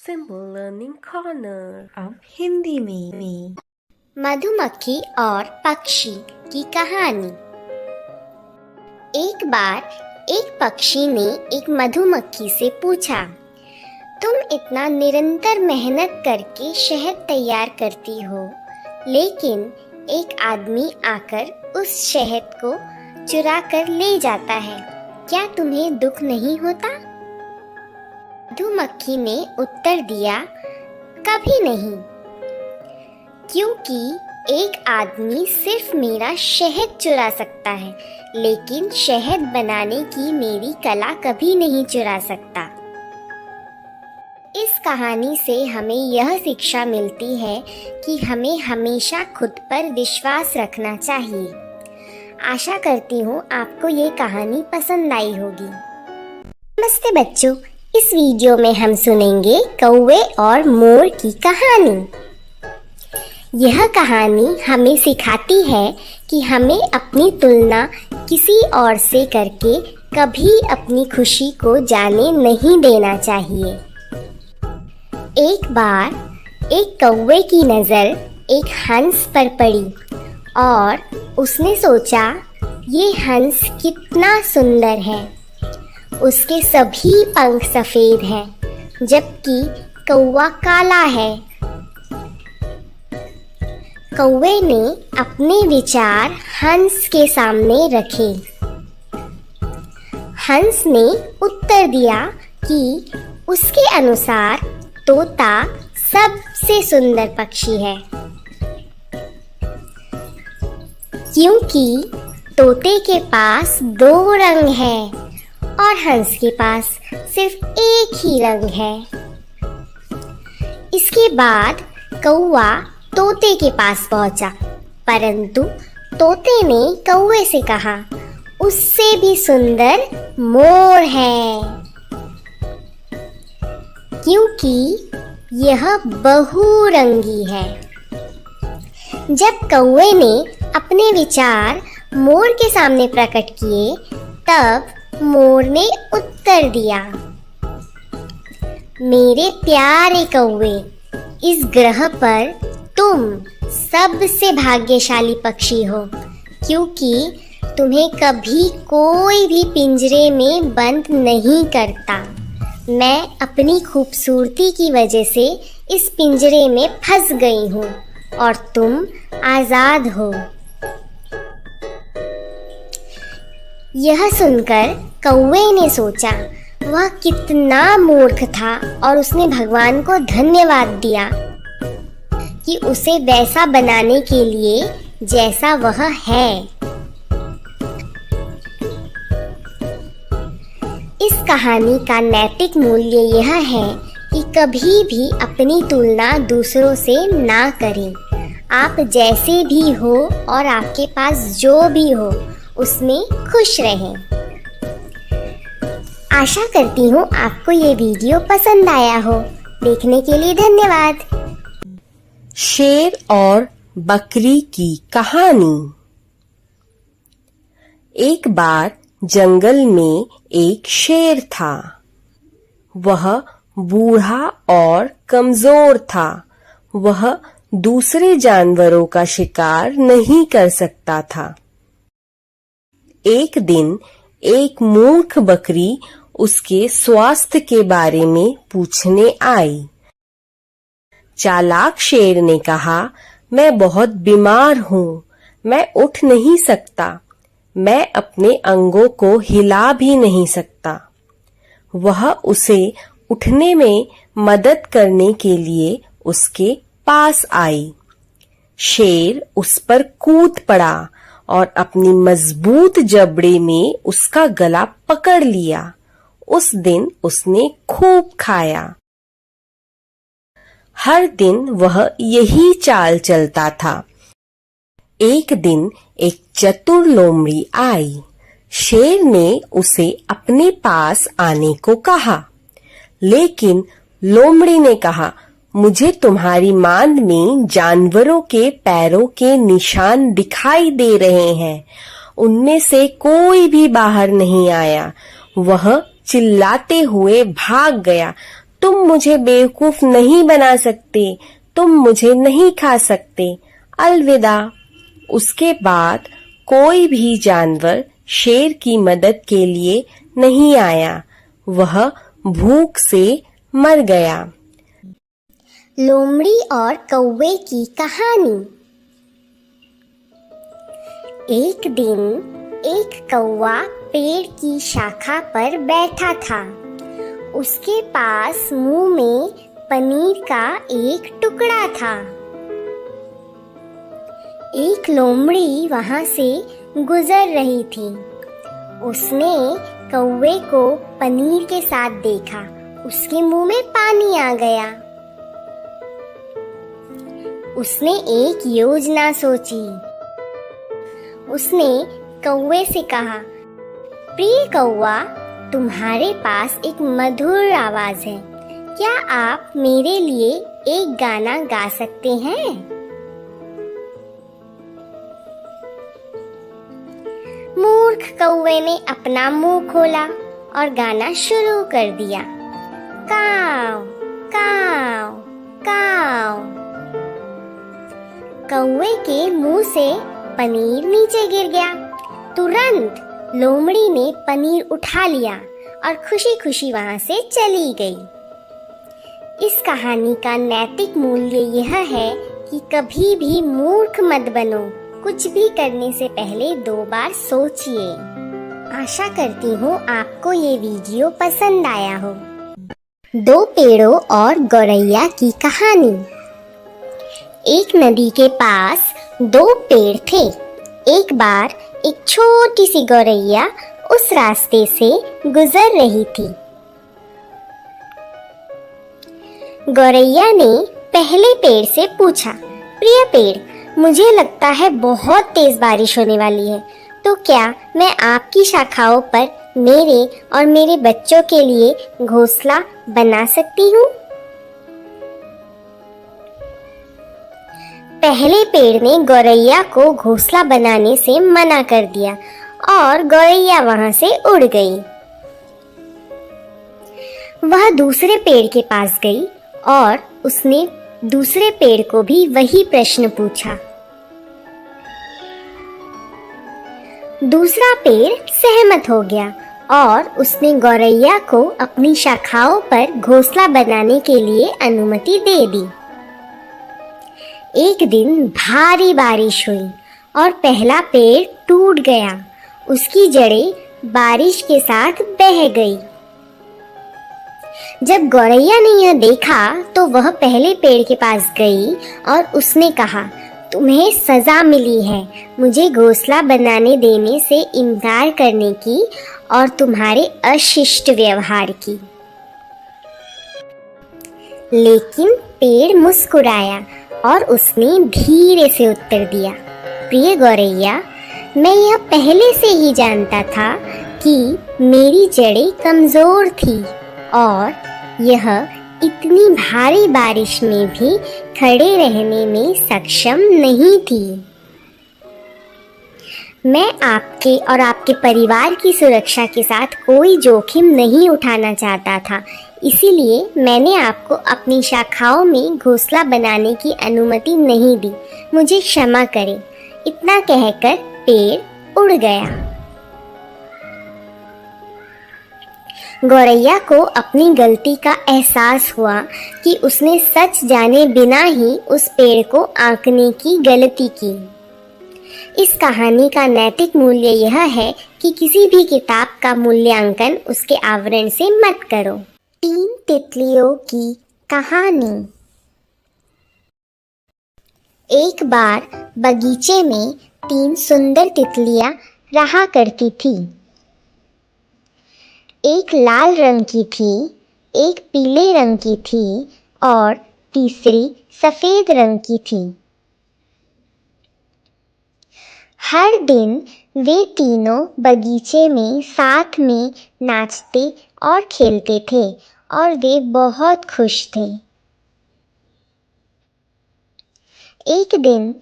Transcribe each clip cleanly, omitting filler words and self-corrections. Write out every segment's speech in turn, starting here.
Simple Learning Corner। अब हिंदी में मधुमक्खी और पक्षी की कहानी। एक बार एक पक्षी ने एक मधुमक्खी से पूछा, तुम इतना निरंतर मेहनत करके शहद तैयार करती हो, लेकिन एक आदमी आकर उस शहद को चुरा कर ले जाता है, क्या तुम्हें दुख नहीं होता? मधुमक्खी ने उत्तर दिया, कभी नहीं, क्योंकि एक आदमी सिर्फ मेरा शहद चुरा सकता है, लेकिन शहद बनाने की मेरी कला कभी नहीं चुरा सकता। इस कहानी से हमें यह शिक्षा मिलती है कि हमें हमेशा खुद पर विश्वास रखना चाहिए। आशा करती हूँ आपको ये कहानी पसंद आई होगी। नमस्ते बच्चों, इस वीडियो में हम सुनेंगे कौवे और मोर की कहानी। यह कहानी हमें सिखाती है कि हमें अपनी तुलना किसी और से करके कभी अपनी खुशी को जाने नहीं देना चाहिए। एक बार एक कौवे की नज़र एक हंस पर पड़ी और उसने सोचा, ये हंस कितना सुंदर है। उसके सभी पंख सफ़ेद हैं, जबकि कौवा काला है। कौवे ने अपने विचार हंस के सामने रखे। हंस ने उत्तर दिया कि उसके अनुसार तोता सबसे सुंदर पक्षी है, क्योंकि तोते के पास 2 रंग हैं और हंस के पास सिर्फ एक ही रंग है। इसके बाद कौवा तोते के पास पहुंचा, परंतु तोते ने कौवे से कहा, उससे भी सुंदर मोर है, क्योंकि यह बहुरंगी है। जब कौवे ने अपने विचार मोर के सामने प्रकट किए, तब मोर ने उत्तर दिया, मेरे प्यारे कौवे, इस ग्रह पर तुम सबसे भाग्यशाली पक्षी हो, क्योंकि तुम्हें कभी कोई भी पिंजरे में बंद नहीं करता। मैं अपनी खूबसूरती की वजह से इस पिंजरे में फंस गई हूँ और तुम आज़ाद हो। यह सुनकर कौवे ने सोचा, वह कितना मूर्ख था, और उसने भगवान को धन्यवाद दिया कि उसे वैसा बनाने के लिए जैसा वह है। इस कहानी का नैतिक मूल्य यह है कि कभी भी अपनी तुलना दूसरों से ना करें। आप जैसे भी हो और आपके पास जो भी हो, उसमें खुश रहें। आशा करती हूँ आपको ये वीडियो पसंद आया हो। देखने के लिए धन्यवाद। शेर और बकरी की कहानी। एक बार जंगल में एक शेर था। वह बूढ़ा और कमजोर था। वह दूसरे जानवरों का शिकार नहीं कर सकता था। एक दिन एक मूर्ख बकरी उसके स्वास्थ्य के बारे में पूछने आई। चालाक शेर ने कहा, मैं बहुत बीमार हूँ, मैं उठ नहीं सकता, मैं अपने अंगों को हिला भी नहीं सकता। वह उसे उठने में मदद करने के लिए उसके पास आई। शेर उस पर कूद पड़ा और अपनी मजबूत जबड़े में उसका गला पकड़ लिया। उस दिन उसने खूब खाया। हर दिन वह यही चाल चलता था। एक दिन एक चतुर लोमड़ी आई। शेर ने उसे अपने पास आने को कहा, लेकिन लोमड़ी ने कहा, मुझे तुम्हारी मांद में जानवरों के पैरों के निशान दिखाई दे रहे हैं। उनमें से कोई भी बाहर नहीं आया। वह चिल्लाते हुए भाग गया तुम मुझे बेवकूफ नहीं बना सकते, तुम मुझे नहीं खा सकते, अलविदा। उसके बाद कोई भी जानवर शेर की मदद के लिए नहीं आया, वह भूख से मर गया। लोमड़ी और कौवे की कहानी। एक दिन एक कौवा पेड़ की शाखा पर बैठा था। उसके पास मुंह में पनीर का एक टुकड़ा था। एक लोमड़ी वहां से गुजर रही थी। उसने कौवे को पनीर के साथ देखा। उसके मुंह में पानी आ गया। उसने एक योजना सोची। उसने कौवे से कहा, प्रिय कौवा, तुम्हारे पास एक मधुर आवाज है, क्या आप मेरे लिए एक गाना गा सकते हैं? मूर्ख कौवे ने अपना मुंह खोला और गाना शुरू कर दिया। काव काव काव। कौवे के मुंह से पनीर नीचे गिर गया। तुरंत लोमड़ी ने पनीर उठा लिया और खुशी खुशी वहां से चली गई। इस कहानी का नैतिक मूल्य यह है कि कभी भी मूर्ख मत बनो। कुछ भी करने से पहले 2 बार सोचिए। आशा करती हूँ आपको ये वीडियो पसंद आया हो। 2 पेड़ों और गौरैया की कहानी। एक नदी के पास 2 पेड़ थे। एक बार एक छोटी सी गौरैया उस रास्ते से गुजर रही थी। गौरैया ने पहले पेड़ से पूछा, प्रिय पेड़, मुझे लगता है बहुत तेज बारिश होने वाली है, तो क्या मैं आपकी शाखाओं पर मेरे और मेरे बच्चों के लिए घोंसला बना सकती हूँ? पहले पेड़ ने गौरैया को घोंसला बनाने से मना कर दिया और गौरैया वहां से उड़ गई। वह दूसरे पेड़ के पास गई और उसने दूसरे पेड़ को भी वही प्रश्न पूछा। दूसरा पेड़ सहमत हो गया और उसने गौरैया को अपनी शाखाओं पर घोंसला बनाने के लिए अनुमति दे दी। एक दिन भारी बारिश हुई और पहला पेड़ टूट गया। उसकी जड़ें बारिश के साथ बह गई। जब गौरैया ने यह देखा तो वह पहले पेड़ के पास गई और उसने कहा, तुम्हें सजा मिली है मुझे घोंसला बनाने देने से इनकार करने की और तुम्हारे अशिष्ट व्यवहार की। लेकिन पेड़ मुस्कुराया और उसने धीरे से उत्तर दिया, प्रिय गौरैया, मैं यह पहले से ही जानता था कि मेरी जड़ें कमजोर थी और यह इतनी भारी बारिश में भी खड़े रहने में सक्षम नहीं थी। मैं आपके और आपके परिवार की सुरक्षा के साथ कोई जोखिम नहीं उठाना चाहता था, इसीलिए मैंने आपको अपनी शाखाओं में घोंसला बनाने की अनुमति नहीं दी। मुझे क्षमा करें। इतना कहकर पेड़ उड़ गया। गौरैया को अपनी गलती का एहसास हुआ कि उसने सच जाने बिना ही उस पेड़ को आंकने की गलती की। इस कहानी का नैतिक मूल्य यह है कि किसी भी किताब का मूल्यांकन उसके आवरण से मत करो। 3 तितलियों की कहानी। एक बार बगीचे में 3 सुंदर तितलियां रहा करती थी। एक लाल रंग की थी, एक पीले रंग की थी और तीसरी सफेद रंग की थी। हर दिन वे तीनों बगीचे में साथ में नाचते और खेलते थे और वे बहुत खुश थे। एक दिन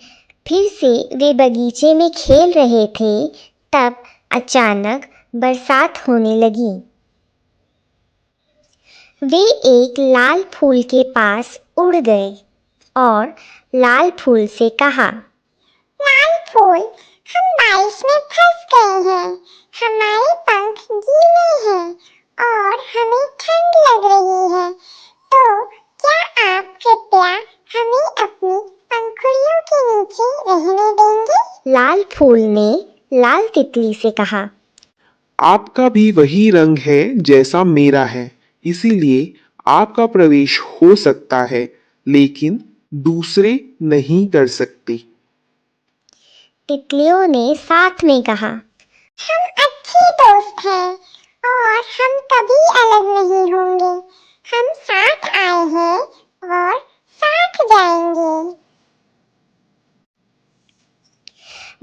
फिर से वे बगीचे में खेल रहे थे, तब अचानक बरसात होने लगी। वे एक लाल फूल के पास उड़ गए और लाल फूल से कहा, लाल फूल, हम बारिश में फंस गए हैं। हमारे पंख गीले हैं और हमें ठंड लग रही है। तो क्या आप कृपया हमें अपनी पंखुड़ियों के नीचे रहने देंगे? लाल फूल ने लाल तितली से कहा, आपका भी वही रंग है जैसा मेरा है, इसीलिए आपका प्रवेश हो सकता है, लेकिन दूसरे नहीं कर सकते। तितलियों ने साथ में कहा, हम अच्छे दोस्त हैं और हम कभी अलग नहीं होंगे। हम साथ आए हैं और साथ जाएंगे।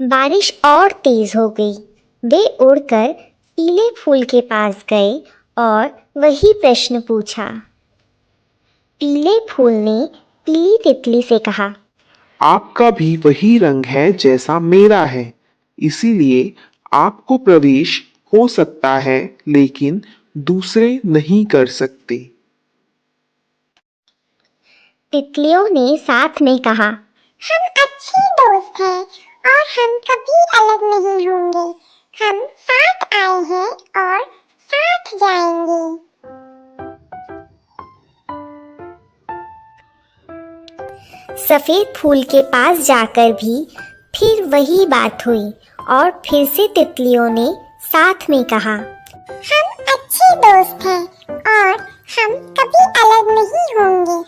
बारिश और तेज हो गई। वे उड़कर पीले फूल के पास गए और वही प्रश्न पूछा। पीले फूल ने पीली तितली से कहा, आपका भी वही रंग है जैसा मेरा है, इसीलिए आपको प्रवेश हो सकता है, लेकिन दूसरे नहीं कर सकते। तितलियों ने साथ में कहा, हम अच्छे दोस्त हैं और हम कभी अलग नहीं होंगे। हम साथ आए हैं और साथ जाएंगे। सफेद फूल के पास जाकर भी फिर वही बात हुई और फिर से तितलियों ने साथ में कहा, हम अच्छे दोस्त हैं और हम कभी अलग नहीं होंगे।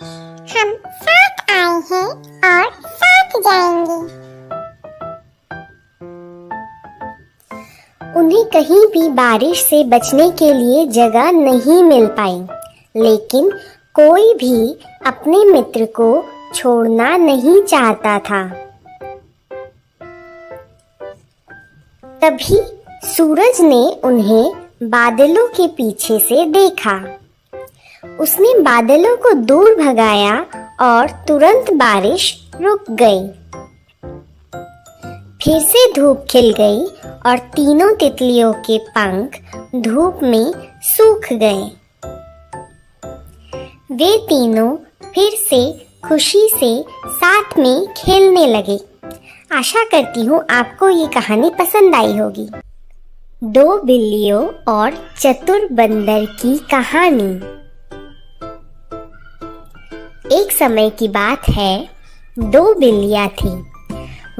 हम साथ आए हैं और साथ जाएंगे। उन्हें कहीं भी बारिश से बचने के लिए जगह नहीं मिल पाई, लेकिन कोई भी अपने मित्र को छोड़ना नहीं चाहता था। तभी सूरज ने उन्हें बादलों के पीछे से देखा। उसने बादलों को दूर भगाया और तुरंत बारिश रुक गई। फिर से धूप खिल गई और तीनों तितलियों के पंख धूप में सूख गए। वे तीनों फिर से खुशी से साथ में खेलने लगे। आशा करती हूँ आपको ये कहानी पसंद आई होगी। दो बिल्लियों और चतुर बंदर की कहानी। एक समय की बात है, दो बिल्लियाँ थीं।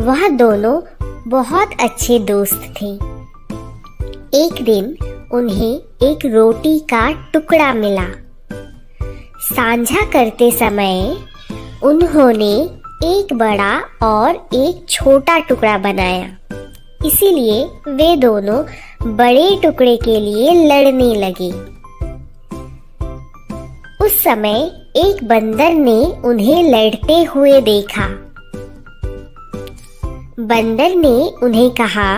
वह दोनों बहुत अच्छे दोस्त थे। एक दिन उन्हें एक रोटी का टुकड़ा मिला। साझा करते समय उन्होंने एक बड़ा और एक छोटा टुकड़ा बनाया। इसीलिए वे दोनों बड़े टुकड़े के लिए लड़ने लगे। उस समय एक बंदर ने उन्हें लड़ते हुए देखा। बंदर ने उन्हें कहा,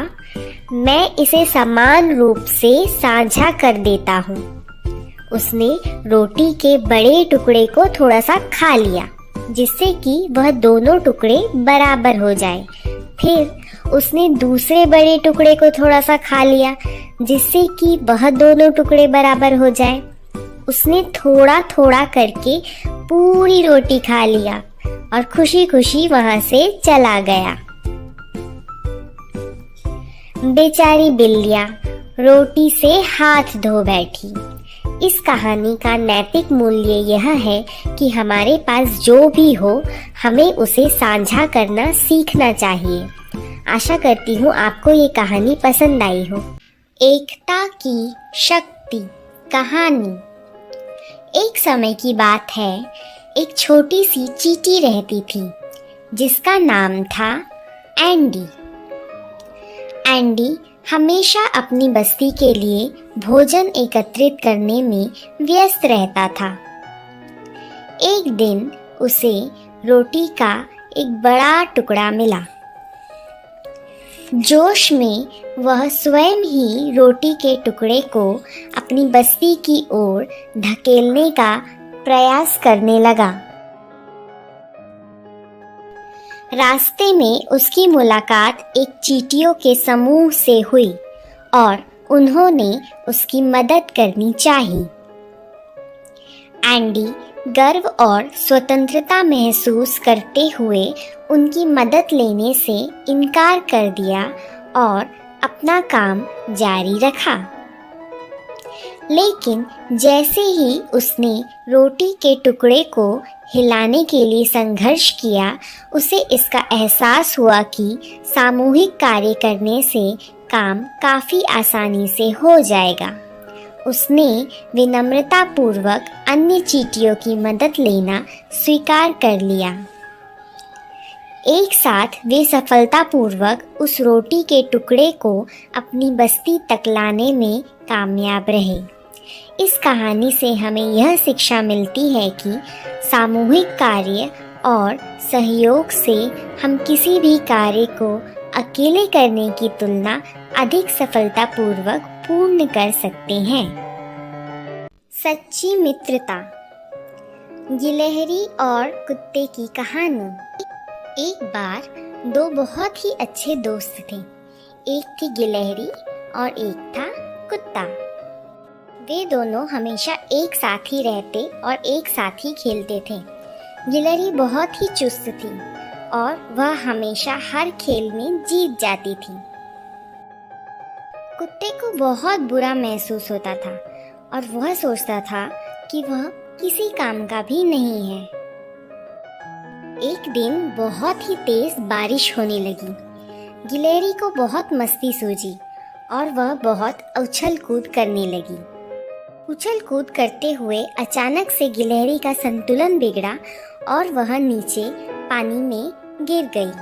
मैं इसे समान रूप से साझा कर देता हूँ। उसने रोटी के बड़े टुकड़े को थोड़ा सा खा लिया, जिससे कि वह दोनों टुकड़े बराबर हो जाए। फिर उसने दूसरे बड़े टुकड़े को थोड़ा सा खा लिया, जिससे कि वह दोनों टुकड़े बराबर हो जाए। उसने थोड़ा थोड़ा करके पूरी रोटी खा लिया और खुशी खुशी वहां से चला गया। बेचारी बिल्लियाँ रोटी से हाथ धो बैठी। इस कहानी का नैतिक मूल्य यह है कि हमारे पास जो भी हो, हमें उसे साझा करना सीखना चाहिए। आशा करती हूँ आपको ये कहानी पसंद आई हो। एकता की शक्ति कहानी। एक समय की बात है, एक छोटी सी चींटी रहती थी जिसका नाम था एंडी। एंडी हमेशा अपनी बस्ती के लिए भोजन एकत्रित करने में व्यस्त रहता था। एक दिन उसे रोटी का एक बड़ा टुकड़ा मिला। जोश में वह स्वयं ही रोटी के टुकड़े को अपनी बस्ती की ओर धकेलने का प्रयास करने लगा। रास्ते में उसकी मुलाकात एक चींटियों के समूह से हुई और उन्होंने उसकी मदद करनी चाही। एंडी गर्व और स्वतंत्रता महसूस करते हुए उनकी मदद लेने से इनकार कर दिया और अपना काम जारी रखा। लेकिन जैसे ही उसने रोटी के टुकड़े को हिलाने के लिए संघर्ष किया, उसे इसका एहसास हुआ कि सामूहिक कार्य करने से काम काफ़ी आसानी से हो जाएगा। उसने विनम्रतापूर्वक अन्य चींटियों की मदद लेना स्वीकार कर लिया। एक साथ वे सफलतापूर्वक उस रोटी के टुकड़े को अपनी बस्ती तक लाने में कामयाब रहे। इस कहानी से हमें यह शिक्षा मिलती है कि सामूहिक कार्य और सहयोग से हम किसी भी कार्य को अकेले करने की तुलना अधिक सफलतापूर्वक पूर्ण कर सकते हैं। सच्ची मित्रता। गिलहरी और कुत्ते की कहानी। एक बार दो बहुत ही अच्छे दोस्त थे। एक थी गिलहरी और एक था कुत्ता। वे दोनों हमेशा एक साथ ही रहते और एक साथ ही खेलते थे। गिलहरी बहुत ही चुस्त थी और वह हमेशा हर खेल में जीत जाती थी। कुत्ते को बहुत बुरा महसूस होता था और वह सोचता था कि वह किसी काम का भी नहीं है। एक दिन बहुत ही तेज बारिश होने लगी। गिलहरी को बहुत मस्ती सूझी और वह बहुत उछल कूद करने लगी। उछल कूद करते हुए अचानक से गिलहरी का संतुलन बिगड़ा और वह नीचे पानी में गिर गई।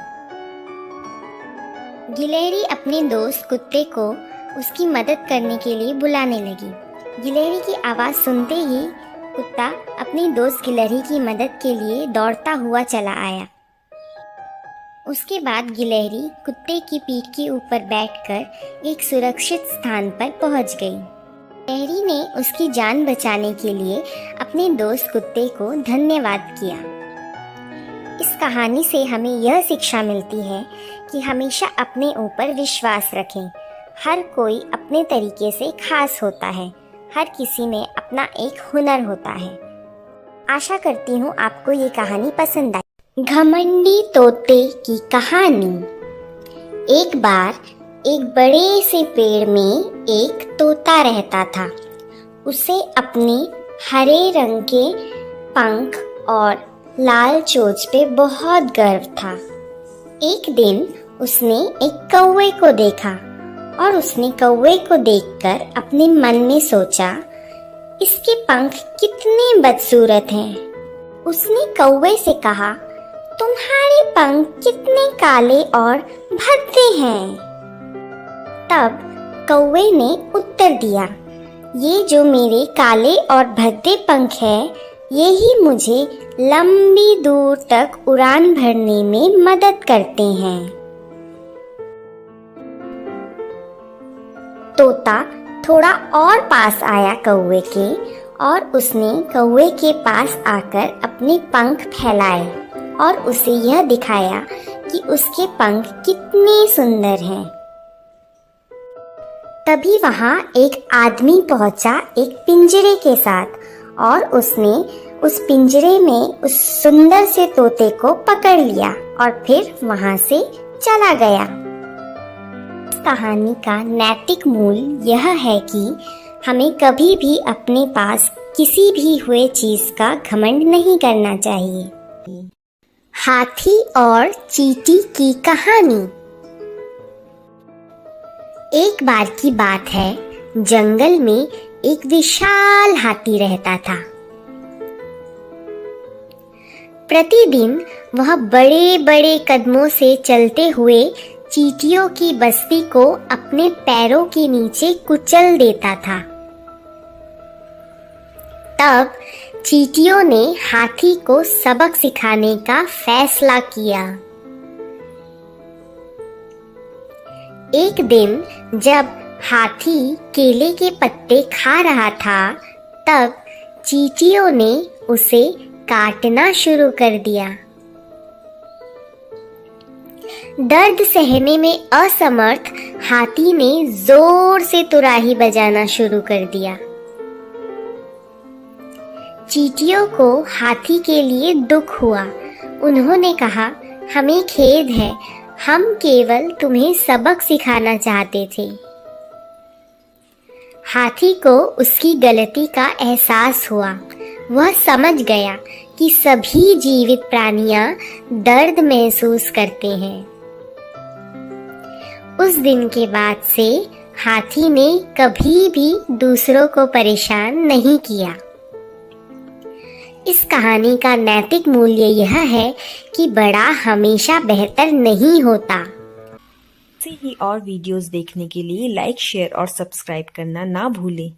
गिलहरी अपने दोस्त कुत्ते को उसकी मदद करने के लिए बुलाने लगी। गिलहरी की आवाज़ सुनते ही कुत्ता अपनी दोस्त गिलहरी की मदद के लिए दौड़ता हुआ चला आया। उसके बाद गिलहरी कुत्ते की पीठ के ऊपर बैठकर एक सुरक्षित स्थान पर पहुंच गई। गिलहरी ने उसकी जान बचाने के लिए अपने दोस्त कुत्ते को धन्यवाद किया। इस कहानी से हमें यह शिक्षा मिलती है कि हमेशा अपने ऊपर विश्वास रखें। हर कोई अपने तरीके से खास होता है। हर किसी में अपना एक हुनर होता है। आशा करती हूँ आपको ये कहानी पसंद आई। घमंडी तोते की कहानी। एक बार एक बड़े से पेड़ में एक तोता रहता था। उसे अपने हरे रंग के पंख और लाल चोंच पे बहुत गर्व था। एक दिन उसने एक कौवे को देखा और उसने कौवे को देखकर अपने मन में सोचा, इसके पंख कितने बदसूरत हैं। उसने कौवे से कहा, तुम्हारे पंख कितने काले और भद्दे हैं। तब कौवे ने उत्तर दिया, ये जो मेरे काले और भद्दे पंख हैं, यही मुझे लंबी दूर तक उड़ान भरने में मदद करते हैं। तोता थोड़ा और पास आया कौवे के और उसने कौवे के पास आकर अपने पंख फैलाए और उसे यह दिखाया कि उसके पंख कितने सुंदर हैं। तभी वहां एक आदमी पहुंचा एक पिंजरे के साथ और उसने उस पिंजरे में उस सुंदर से तोते को पकड़ लिया और फिर वहां से चला गया। इस कहानी का नैतिक मूल्य यह है कि हमें कभी भी अपने पास किसी भी हुए चीज का घमंड नहीं करना चाहिए। हाथी और चींटी की कहानी। एक बार की बात है, जंगल में एक विशाल हाथी रहता था। प्रतिदिन वह बड़े बड़े कदमों से चलते हुए चींटियों की बस्ती को अपने पैरों के नीचे कुचल देता था। तब चींटियों ने हाथी को सबक सिखाने का फैसला किया। एक दिन जब हाथी केले के पत्ते खा रहा था, तब चींटियों ने उसे काटना शुरू कर दिया। दर्द सहने में असमर्थ हाथी ने जोर से तुराही बजाना शुरू कर दिया। चींटियों को हाथी के लिए दुख हुआ। उन्होंने कहा, हमें खेद है, हम केवल तुम्हें सबक सिखाना चाहते थे। हाथी को उसकी गलती का एहसास हुआ। वह समझ गया कि सभी जीवित प्राणियां दर्द महसूस करते हैं। उस दिन के बाद से हाथी ने कभी भी दूसरों को परेशान नहीं किया। इस कहानी का नैतिक मूल्य यह है कि बड़ा हमेशा बेहतर नहीं होता। ऐसे ही और वीडियोस देखने के लिए लाइक, शेयर और सब्सक्राइब करना ना भूलें।